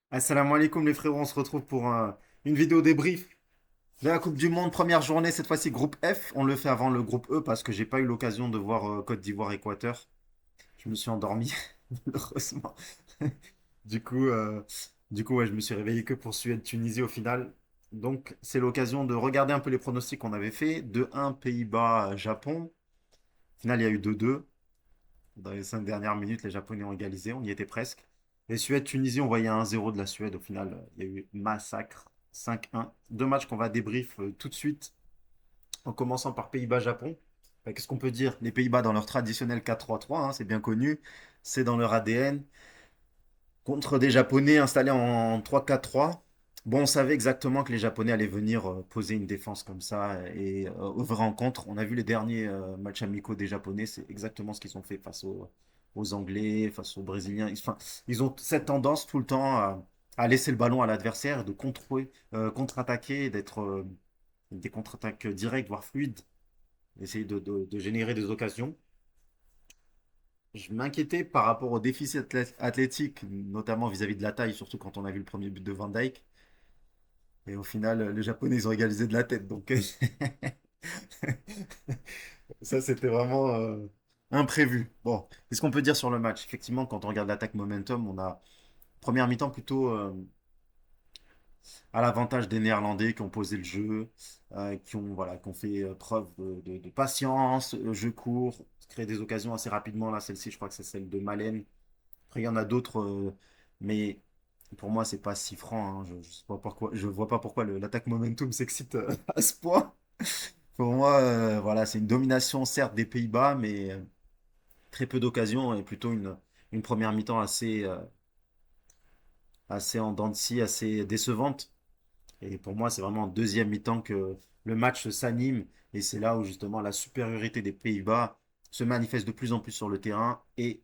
Assalamu alaikum les frérots, on se retrouve pour une vidéo débrief de la Coupe du Monde, première journée, cette fois-ci groupe F. On le fait avant le groupe E parce que j'ai pas eu l'occasion de voir Côte d'Ivoire-Équateur. Je me suis endormi, malheureusement. Du coup, euh, ouais, je me suis réveillé que pour Suède-Tunisie au final. Donc, c'est l'occasion de regarder un peu les pronostics qu'on avait fait. 2-1 Pays-Bas-Japon. Au final, il y a eu 2-2. Dans les 5 dernières minutes, les Japonais ont égalisé, on y était presque. Et Suède-Tunisie, on voyait 1-0 de la Suède. Au final, il y a eu massacre, 5-1. Deux matchs qu'on va débrief tout de suite, en commençant par Pays-Bas-Japon. Qu'est-ce qu'on peut dire? Les Pays-Bas, dans leur traditionnel 4-3-3, hein, c'est bien connu, c'est dans leur ADN, contre des Japonais installés en 3-4-3. Bon, on savait exactement que les Japonais allaient venir poser une défense comme ça et ouvrir en contre. On a vu les derniers matchs amicaux des Japonais, c'est exactement ce qu'ils ont fait face aux Anglais, face aux Brésiliens. Enfin, ils ont cette tendance tout le temps à laisser le ballon à l'adversaire, de contre-attaquer, d'être des contre-attaques directes, voire fluides, essayer de générer des occasions. Je m'inquiétais par rapport au déficit athlétique, notamment vis-à-vis de la taille, surtout quand on a vu le premier but de Van Dijk. Et au final, les Japonais, ils ont égalisé de la tête. Donc, ça, c'était vraiment imprévu. Bon, qu'est-ce qu'on peut dire sur le match? Effectivement, quand on regarde l'attaque momentum, on a première mi-temps plutôt à l'avantage des Néerlandais qui ont posé le jeu, qui ont fait preuve de patience, jeu court, créé des occasions assez rapidement. Là, celle-ci, je crois que c'est celle de Malen. Après, il y en a d'autres, mais pour moi, c'est pas si franc, hein. Je vois pas pourquoi l'attaque momentum s'excite à ce point. Pour moi, voilà, c'est une domination certes des Pays-Bas, mais très peu d'occasions et plutôt une première mi-temps assez en dents de scie, assez décevante. Et pour moi, c'est vraiment en deuxième mi-temps que le match s'anime et c'est là où justement la supériorité des Pays-Bas se manifeste de plus en plus sur le terrain et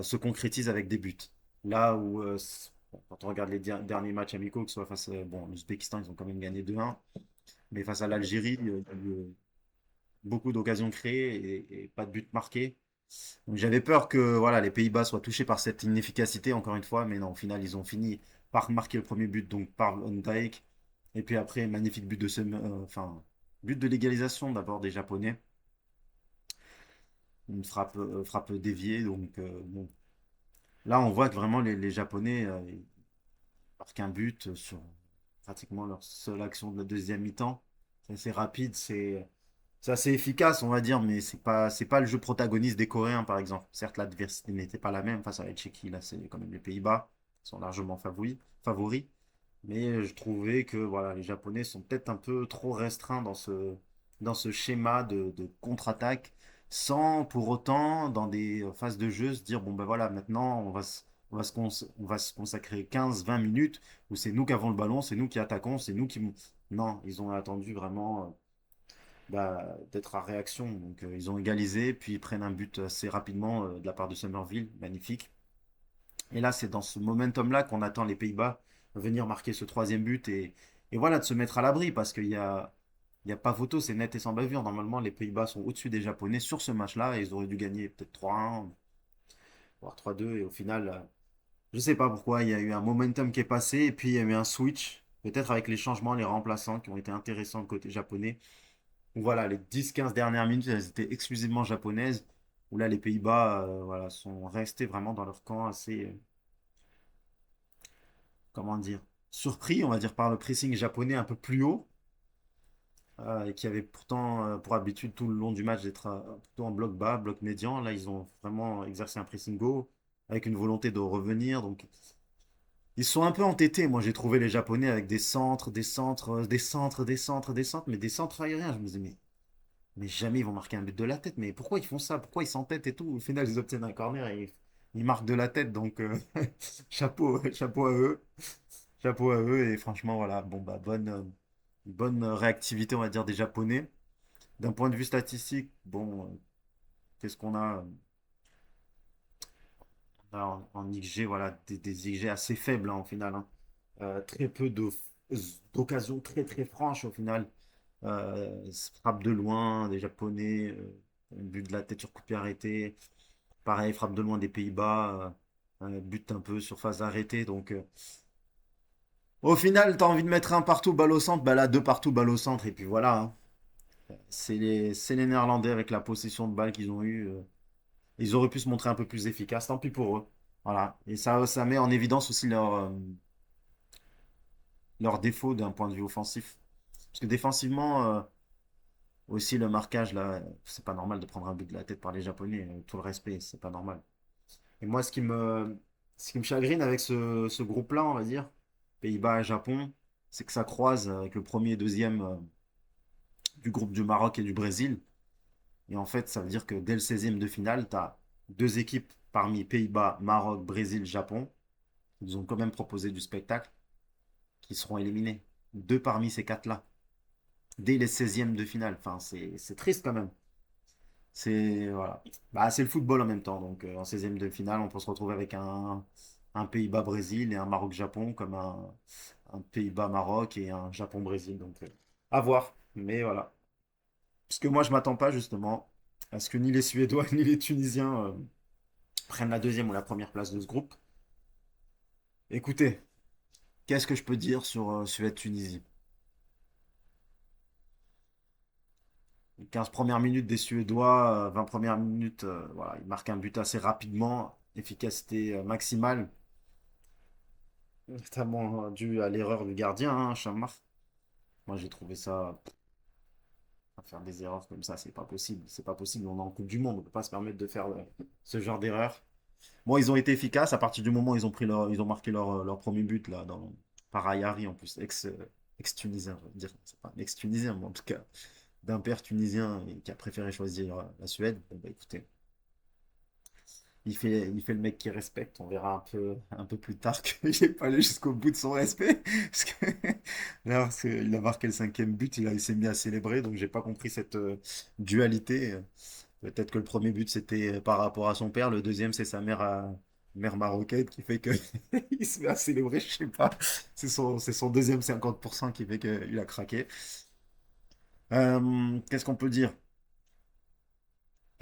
se concrétise avec des buts. Là où, bon, quand on regarde les derniers matchs amicaux, que ce soit face à bon, l'Ouzbékistan, ils ont quand même gagné 2-1, mais face à l'Algérie, il y a eu beaucoup d'occasions créées et pas de but marqué. Donc j'avais peur que voilà, les Pays-Bas soient touchés par cette inefficacité, encore une fois, mais non, au final, ils ont fini par marquer le premier but, donc par Van Dijk. Et puis après, magnifique enfin, but de l'égalisation d'abord des Japonais. Une frappe déviée. Donc bon. Là, on voit que vraiment les Japonais ils marquent un but sur pratiquement leur seule action de la deuxième mi-temps. C'est assez rapide, c'est assez efficace, on va dire, mais c'est pas le jeu protagoniste des Coréens, par exemple. Certes, l'adversité n'était pas la même face à la Tchéquie, là, c'est quand même les Pays-Bas, qui sont largement favoris. Mais je trouvais que voilà, les Japonais sont peut-être un peu trop restreints dans ce schéma de contre-attaque, sans pour autant, dans des phases de jeu, se dire, bon ben voilà, maintenant, on va se consacrer 15-20 minutes où c'est nous qui avons le ballon, c'est nous qui attaquons, c'est nous qui... Non, ils ont attendu vraiment d'être à réaction. Donc ils ont égalisé, puis ils prennent un but assez rapidement de la part de Somerville, magnifique. Et là, c'est dans ce momentum-là qu'on attend les Pays-Bas venir marquer ce troisième but et voilà, de se mettre à l'abri parce qu'il y a pas photo, c'est net et sans bavure. Normalement, les Pays-Bas sont au-dessus des Japonais sur ce match-là et ils auraient dû gagner peut-être 3-1, voire 3-2. Et au final, je ne sais pas pourquoi, il y a eu un momentum qui est passé et puis il y a eu un switch, peut-être avec les changements, les remplaçants qui ont été intéressants côté japonais. Donc voilà, les 10-15 dernières minutes, elles étaient exclusivement japonaises, où là, les Pays-Bas voilà, sont restés vraiment dans leur camp assez, comment dire, surpris, on va dire, par le pressing japonais un peu plus haut, et qui avait pourtant pour habitude tout le long du match d'être plutôt en bloc bas, bloc médian. Là, ils ont vraiment exercé un pressing haut, avec une volonté de revenir. Donc, ils sont un peu entêtés. Moi, j'ai trouvé les Japonais avec des centres, des centres, des centres, des centres, des centres, mais des centres aériens. Je me disais, mais jamais ils vont marquer un but de la tête. Mais pourquoi ils font ça? Pourquoi ils s'entêtent et tout? Au final, ils obtiennent un corner et ils marquent de la tête. Donc, chapeau, chapeau à eux. Chapeau à eux. Et franchement, voilà. Bon, bah, bonne réactivité, on va dire, des Japonais. D'un point de vue statistique, bon, qu'est-ce qu'on a? On a en XG, voilà, des XG assez faibles, hein, au final, hein. Très peu d'occasions très, très franches, au final. Frappe de loin des Japonais, un but de la tête sur coup de pied arrêté. Pareil, frappe de loin des Pays-Bas, but un peu sur phase arrêtée. Donc, Au final, t'as envie de mettre un partout balle au centre, bah là, deux partout balle au centre, et puis voilà, hein. C'est les Néerlandais avec la possession de balle qu'ils ont eue. Ils auraient pu se montrer un peu plus efficaces, tant pis pour eux. Voilà. Et ça met en évidence aussi leur défaut d'un point de vue offensif. Parce que défensivement, aussi le marquage, là, c'est pas normal de prendre un but de la tête par les Japonais. Tout le respect, c'est pas normal. Et moi, ce qui me chagrine avec ce groupe-là, on va dire, Pays-Bas et Japon, c'est que ça croise avec le premier et deuxième du groupe du Maroc et du Brésil. Et en fait, ça veut dire que dès le 16e de finale, tu as deux équipes parmi Pays-Bas, Maroc, Brésil, Japon. Ils ont quand même proposé du spectacle qui seront éliminés. Deux parmi ces quatre-là. Dès les 16e de finale. Enfin, c'est triste quand même. Voilà. Bah, c'est le football en même temps. Donc, en 16e de finale, on peut se retrouver avec un Pays-Bas-Brésil et un Maroc-Japon, comme un Pays-Bas-Maroc et un Japon-Brésil. Donc, à voir. Mais voilà. Parce que moi, je m'attends pas justement à ce que ni les Suédois ni les Tunisiens prennent la deuxième ou la première place de ce groupe. Écoutez, qu'est-ce que je peux dire sur Suède-Tunisie? Les 15 premières minutes des Suédois, 20 premières minutes, voilà, ils marquent un but assez rapidement, efficacité maximale, notamment dû à l'erreur du gardien, hein, Chamar. Moi, j'ai trouvé ça, à faire des erreurs comme ça, c'est pas possible. C'est pas possible, on est en Coupe du Monde, on peut pas se permettre de faire ce genre d'erreur. Bon, ils ont été efficaces à partir du moment où ils ont marqué leur premier but là, par Ayari en plus, ex-tunisien, je veux dire. C'est pas un ex-tunisien, mais en tout cas, d'un père tunisien et qui a préféré choisir la Suède. Bon, bah écoutez, il fait le mec qui respecte. On verra un peu plus tard qu'il n'est pas allé jusqu'au bout de son respect. Parce que là, il a marqué le cinquième but, il s'est mis à célébrer, donc j'ai pas compris cette dualité. Peut-être que le premier but c'était par rapport à son père, le deuxième c'est sa mère marocaine qui fait que il se met à célébrer, je sais pas. C'est son deuxième 50% qui fait qu'il a craqué. Qu'est-ce qu'on peut dire?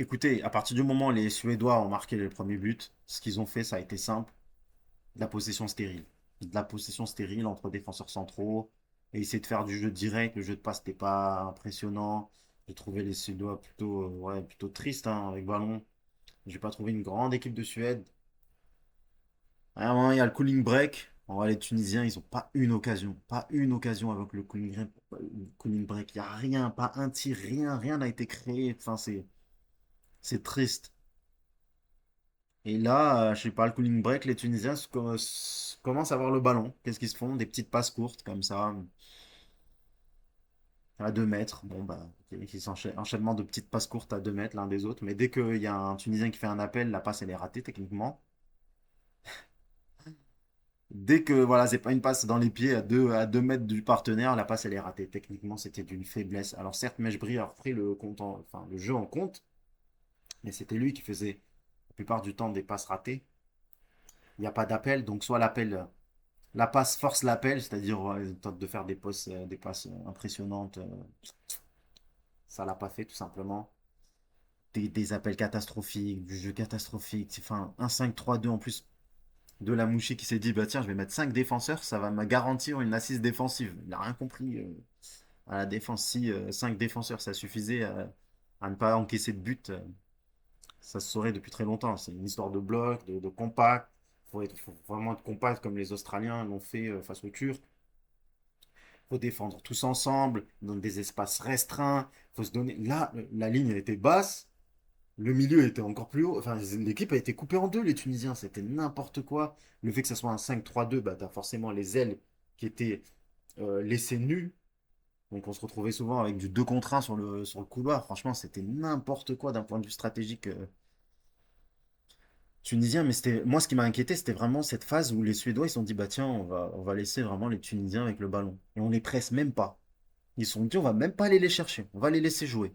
Écoutez, à partir du moment où les Suédois ont marqué le premier but, ce qu'ils ont fait, ça a été simple, de la possession stérile. De la possession stérile entre défenseurs centraux et essayer de faire du jeu direct. Le jeu de passe n'était pas impressionnant. J'ai trouvé les Suédois plutôt, ouais, plutôt tristes hein, avec ballon. J'ai pas trouvé une grande équipe de Suède. À un moment, il y a le cooling break. On voit les Tunisiens, ils n'ont pas une occasion. Pas une occasion avec le cooling break. Il n'y a rien, pas un tir, rien, rien n'a été créé. Enfin, c'est triste. Et là, je sais pas, le cooling break, les Tunisiens commencent à avoir le ballon. Qu'est-ce qu'ils se font? Des petites passes courtes comme ça, à 2 mètres. Bon, bah, ok, enchaînement de petites passes courtes à 2 mètres l'un des autres. Mais dès qu'il y a un Tunisien qui fait un appel, la passe, elle est ratée techniquement. Dès que voilà, c'est pas une passe dans les pieds à deux mètres du partenaire, la passe elle est ratée. Techniquement, c'était d'une faiblesse. Alors certes, Mejbri a repris enfin, le jeu en compte, mais c'était lui qui faisait la plupart du temps des passes ratées. Il n'y a pas d'appel, donc soit la passe force l'appel, c'est-à-dire il tente de faire des passes impressionnantes, ça l'a pas fait tout simplement. Des appels catastrophiques, du jeu catastrophique. Enfin, un 5-3-2 en plus de la Mouchi qui s'est dit bah tiens je vais mettre 5 défenseurs, ça va me garantir une assise défensive. Il n'a rien compris à la défense. Si 5 défenseurs ça suffisait à ne pas encaisser de but, ça se saurait depuis très longtemps. C'est une histoire de bloc, de compact. Faut vraiment être compact comme les Australiens l'ont fait face aux Turcs. Faut défendre tous ensemble, dans des espaces restreints. Faut se donner. Là, la ligne était basse, le milieu était encore plus haut. Enfin, l'équipe a été coupée en deux, les Tunisiens. C'était n'importe quoi. Le fait que ça soit un 5-3-2, bah, t'as forcément les ailes qui étaient laissées nues. Donc, on se retrouvait souvent avec du 2 contre 1 sur le couloir. Franchement, c'était n'importe quoi d'un point de vue stratégique tunisien. Mais moi, ce qui m'a inquiété, c'était vraiment cette phase où les Suédois, ils se sont dit, bah tiens, on va laisser vraiment les Tunisiens avec le ballon. Et on les presse même pas. Ils se sont dit, on va même pas aller les chercher. On va les laisser jouer.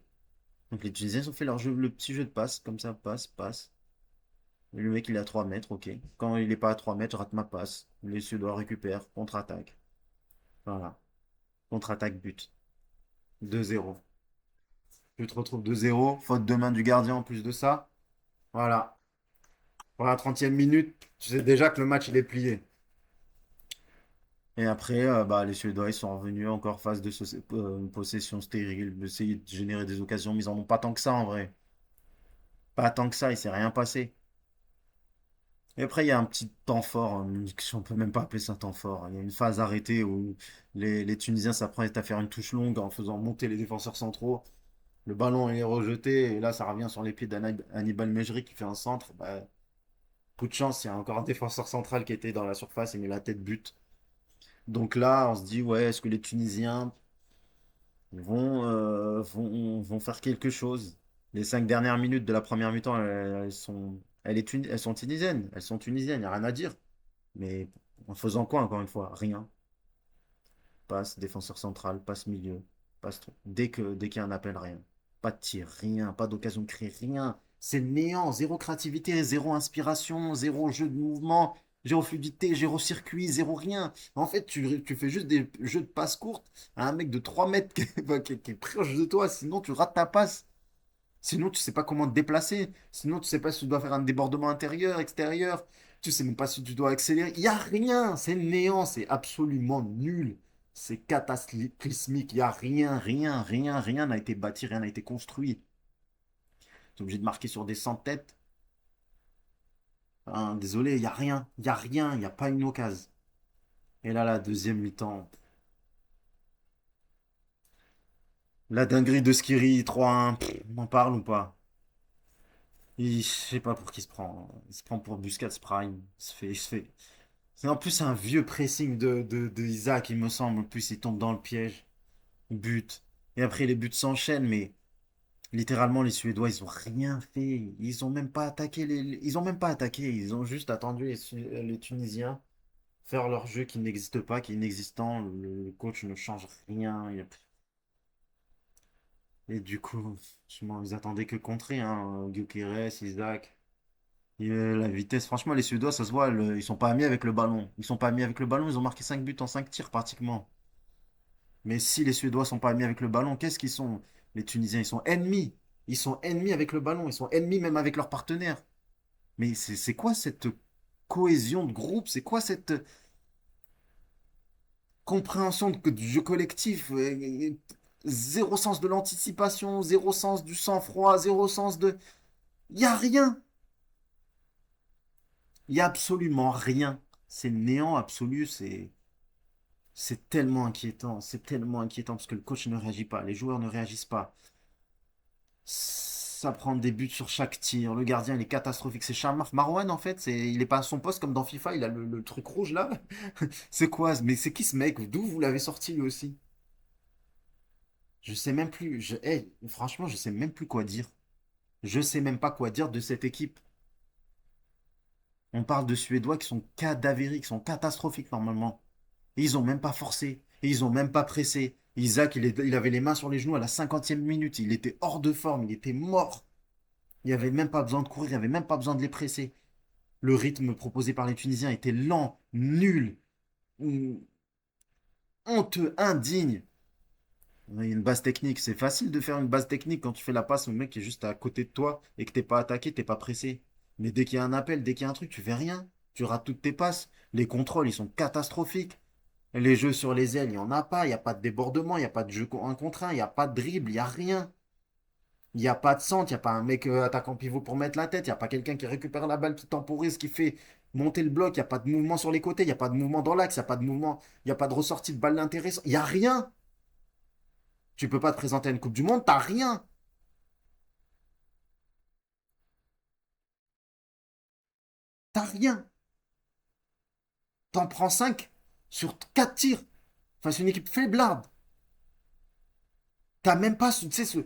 Donc, les Tunisiens, ils ont fait leur jeu, le petit jeu de passe, comme ça, passe, passe. Le mec, il est à 3 mètres, ok. Quand il n'est pas à 3 mètres, je rate ma passe. Les Suédois récupèrent, contre-attaque. Voilà. Contre-attaque, but. 2-0. Tu te retrouves 2-0. Faute de main du gardien en plus de ça. Voilà. Pour la 30e minute, tu sais déjà que le match, il est plié. Et après, bah, les Suédois, ils sont revenus encore face de une possession stérile, d'essayer de générer des occasions, mais ils en ont pas tant que ça en vrai. Pas tant que ça, il s'est rien passé. Et après, il y a un petit temps fort, hein, on peut même pas appeler ça un temps fort. Il y a une phase arrêtée où les Tunisiens s'apprêtent à faire une touche longue en faisant monter les défenseurs centraux. Le ballon est rejeté et là, ça revient sur les pieds d'Hannibal Mejri qui fait un centre. Bah, coup de chance, il y a encore un défenseur central qui était dans la surface et met la tête but. Donc là, on se dit, ouais, est-ce que les Tunisiens vont faire quelque chose? Les 5 dernières minutes de la première mi-temps, elles sont tunisiennes. Elles sont tunisiennes, il n'y a rien à dire. Mais en faisant quoi, encore une fois? Rien. Passe, défenseur central, passe milieu, passe trop. Dès qu'il y a un appel, rien. Pas de tir, rien. Pas d'occasion de créer, rien. C'est néant. Zéro créativité, zéro inspiration, zéro jeu de mouvement, zéro fluidité, zéro circuit, zéro rien. En fait, tu fais juste des jeux de passe courtes à un mec de 3 mètres qui est proche de toi. Sinon, tu rates ta passe. Sinon, tu sais pas comment te déplacer. Sinon, tu sais pas si tu dois faire un débordement intérieur, extérieur. Tu sais même pas si tu dois accélérer. Il y a rien. C'est néant. C'est absolument nul. C'est cataclysmique. Il y a rien, rien, rien, rien n'a été bâti, rien n'a été construit. Tu es obligé de marquer sur des cent-têtes. Hein, désolé, il y a rien. Il y a rien. Il n'y a pas une occasion. Et là, la deuxième mi-temps. La dinguerie de Skiri 3-1. On en parle ou pas? Je sais pas pour qui il se prend. Il se prend pour Busquets Prime. Il se fait. C'est en plus un vieux pressing de Isaac, il me semble. En plus, il tombe dans le piège. But. Et après, les buts s'enchaînent, mais littéralement, les Suédois, ils ont rien fait. Ils ont même pas attaqué ils ont même pas attaqué. Ils ont juste attendu les Tunisiens faire leur jeu qui n'existe pas, qui est inexistant. Le coach ne change rien. Et du coup, ils attendaient que contrer, hein. Gyökeres, Isaac. Et, la vitesse, franchement, les Suédois, ça se voit, ils sont pas amis avec le ballon. Ils sont pas amis avec le ballon, ils ont marqué 5 buts en 5 tirs pratiquement. Mais si les Suédois sont pas amis avec le ballon, qu'est-ce qu'ils sont? Les Tunisiens, ils sont ennemis. Ils sont ennemis avec le ballon, ils sont ennemis même avec leurs partenaires. Mais c'est quoi cette cohésion de groupe? C'est quoi cette compréhension du jeu collectif? Zéro sens de l'anticipation, zéro sens du sang-froid, zéro sens de... Il y a rien. Il y a absolument rien. C'est le néant absolu, c'est tellement inquiétant parce que le coach ne réagit pas, les joueurs ne réagissent pas. Ça prend des buts sur chaque tir, le gardien il est catastrophique, c'est Marwan en fait, il est pas à son poste comme dans FIFA, il a le truc rouge là. C'est quoi? Mais c'est qui ce mec? D'où vous l'avez sorti lui aussi? Je sais même plus, franchement je sais même plus quoi dire. Je sais même pas quoi dire de cette équipe. On parle de Suédois qui sont cadavériques, qui sont catastrophiques normalement. Et ils ont même pas forcé. Et ils ont même pas pressé. Isaac, il avait les mains sur les genoux à la 50e minute. Il était hors de forme. Il était mort. Il n'y avait même pas besoin de courir. Il n'y avait même pas besoin de les presser. Le rythme proposé par les Tunisiens était lent, nul, honteux, indigne. Il y a une base technique. C'est facile de faire une base technique quand tu fais la passe au mec qui est juste à côté de toi et que t'es pas attaqué, t'es pas pressé. Mais dès qu'il y a un appel, dès qu'il y a un truc, tu fais rien. Tu rates toutes tes passes. Les contrôles, ils sont catastrophiques. Les jeux sur les ailes, il n'y en a pas. Il n'y a pas de débordement, il n'y a pas de jeu un contre un, il n'y a pas de dribble, il n'y a rien. Il n'y a pas de centre, il n'y a pas un mec attaquant pivot pour mettre la tête, il n'y a pas quelqu'un qui récupère la balle, qui temporise, qui fait monter le bloc, il n'y a pas de mouvement sur les côtés, il n'y a pas de mouvement dans l'axe, il n'y a pas de mouvement, il n'y a pas de ressortie de balle intéressante, il n'y a rien. Tu peux pas te présenter à une Coupe du Monde, t'as rien. T'as rien. T'en prends 5 sur 4 tirs face à une équipe faiblarde. T'as même pas, tu sais,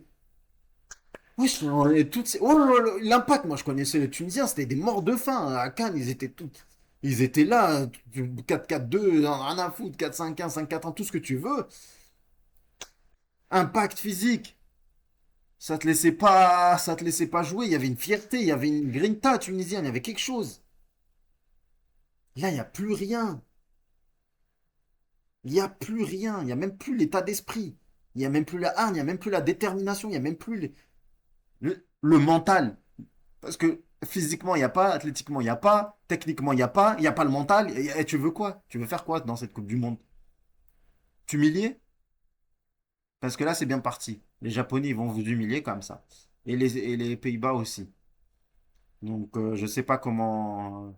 wesh, oh là là, l'impact, moi je connaissais les Tunisiens, c'était des morts de faim. À Cannes, ils étaient là, 4-4-2, rien à foutre, 4-5-1, 5-4-1, tout ce que tu veux. Impact physique, ça te laissait pas jouer. Il y avait une fierté, il y avait une grinta tunisienne, il y avait quelque chose. Là, il n'y a plus rien. Il n'y a plus rien. Il n'y a même plus l'état d'esprit. Il n'y a même plus la hargne, il n'y a même plus la détermination, il n'y a même plus le mental. Parce que Physiquement, il n'y a pas. Athlétiquement, il n'y a pas. Techniquement, il n'y a pas. Il n'y a pas le mental. Et tu veux quoi? Tu veux faire quoi dans cette Coupe du Monde? T'humilier? Parce que là, c'est bien parti. Les Japonais, ils vont vous humilier comme ça. Et les Pays-Bas aussi. Donc, je sais pas comment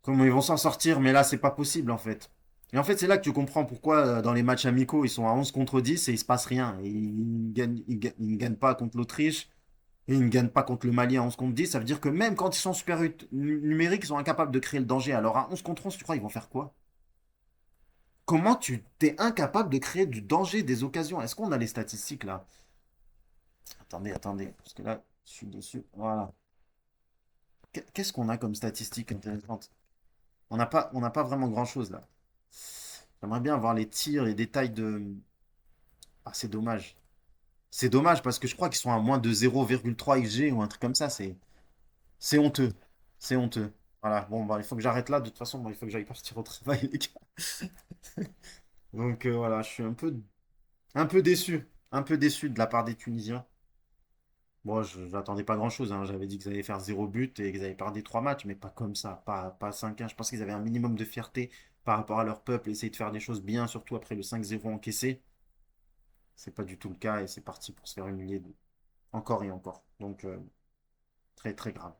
ils vont s'en sortir, mais là, c'est pas possible, en fait. Et en fait, c'est là que tu comprends pourquoi, dans les matchs amicaux, ils sont à 11 contre 10 et il se passe rien. Et ils ne gagnent pas contre l'Autriche et ils ne gagnent pas contre le Mali à 11 contre 10. Ça veut dire que même quand ils sont super numériques, ils sont incapables de créer le danger. Alors, à 11 contre 11, tu crois, ils vont faire quoi? Comment tu t'es incapable de créer du danger, des occasions? Est-ce qu'on a les statistiques là? Attendez, attendez, parce que là, je suis dessus. Voilà. Qu'est-ce qu'on a comme statistiques intéressantes? On n'a pas vraiment grand-chose là. J'aimerais bien avoir les tirs, les détails de. Ah, c'est dommage. C'est dommage parce que je crois qu'ils sont à moins de 0,3 XG ou un truc comme ça. C'est honteux. C'est honteux. Voilà. Bon, bah, il faut que j'arrête là. De toute façon, bon, il faut que j'aille partir au travail, les gars. Donc voilà, je suis un peu déçu. Un peu déçu de la part des Tunisiens. Bon, je n'attendais pas grand-chose, hein. J'avais dit qu'ils allaient faire 0 but et qu'ils allaient perdre 3 matchs, mais pas comme ça, pas 5-1. Je pense qu'ils avaient un minimum de fierté par rapport à leur peuple, essayer de faire des choses bien, surtout après le 5-0 encaissé. C'est pas du tout le cas et c'est parti pour se faire humilier encore et encore. Donc, très très grave.